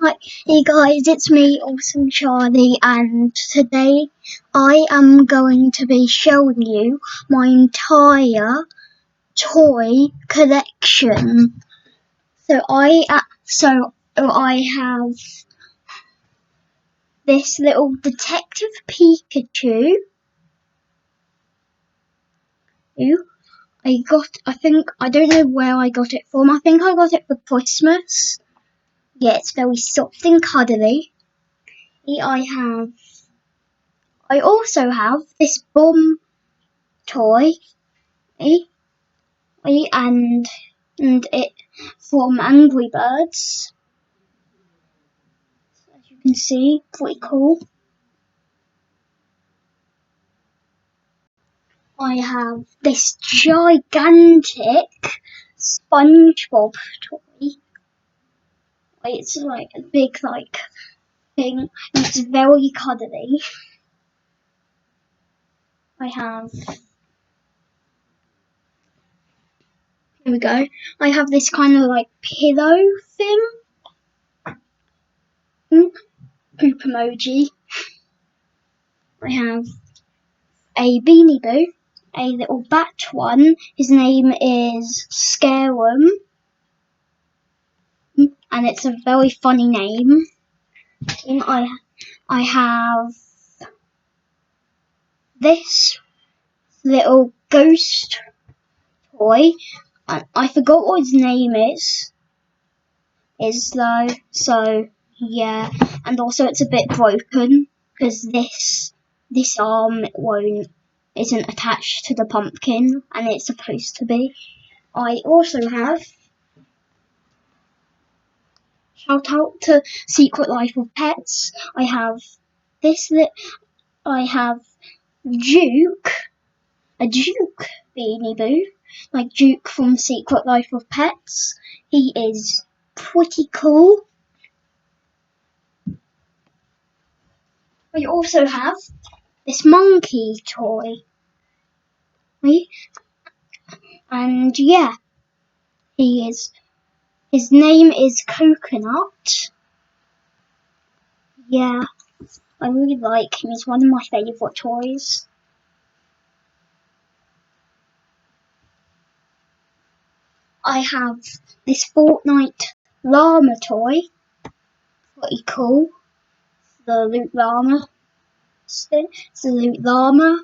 Hi, hey guys, it's me, Awesome Charlie, and today I am going to be showing you my entire toy collection. So I have this little Detective Pikachu. I don't know where I got it from. I think I got it for Christmas. Yeah, it's very soft and cuddly. I also have this bomb toy, and it from Angry Birds. As you can see, pretty cool. I have this gigantic SpongeBob toy. It's like a big thing. It's very cuddly. I have Here we go. I have this kind of like pillow thing. Poop emoji. I have a Beanie Boo, a little bat one. His name is Scarum, and it's a very funny name. I have this little ghost toy. I forgot what his name is. So yeah, and also it's a bit broken because this arm isn't attached to the pumpkin, and it's supposed to be. I also have, shout out to Secret Life of Pets. I have Duke, a Duke Beanie Boo, like Duke from Secret Life of Pets. He is pretty cool. We also have this monkey toy. And yeah, his name is Coconut. Yeah, I really like him. He's one of my favourite toys. I have this Fortnite llama toy. Pretty cool. The Loot Llama. It's the Loot Llama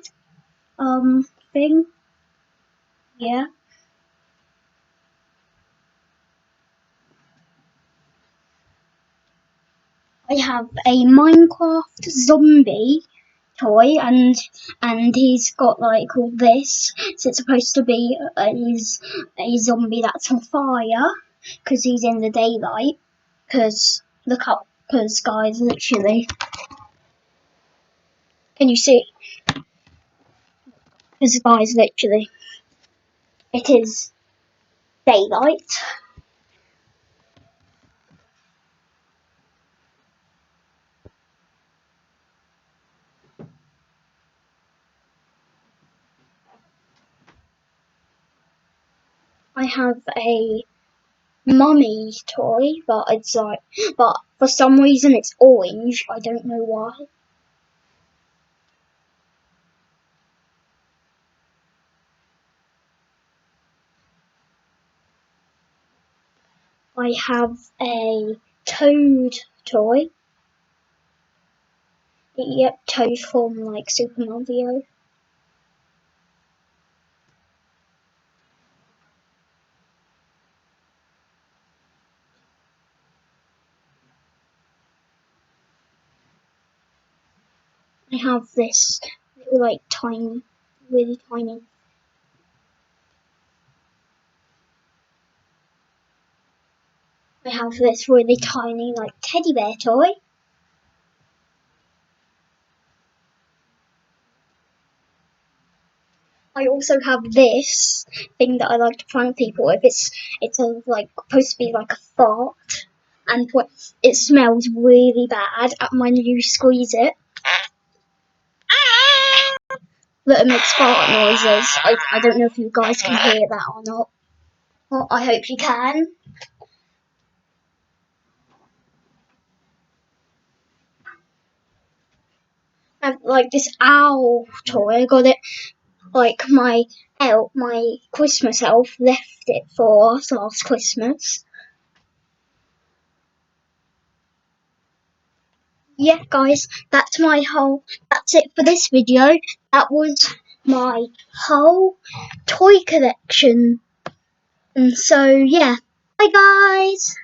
thing. Yeah. I have a Minecraft zombie toy, and he's got like all this. So it's supposed to be a zombie that's on fire because he's in the daylight. Because look up, because guys, literally, can you see? Because guys, literally, it is daylight. I have a mummy toy, but for some reason it's orange. I don't know why. I have a Toad toy. Yep, Toad from like Super Mario. I have this little, like tiny, really tiny. I have this really tiny, like teddy bear toy. I also have this thing that I like to prank people with. It's supposed to be like a fart, and it smells really bad. And when you squeeze it, that it makes fart noises. I don't know if you guys can hear that or not. Well, I hope you can. I have like this owl toy. I got it like my Christmas elf left it for us last Christmas. Yeah, guys, that's it for this video. That was my whole toy collection. And so, yeah. Bye, guys!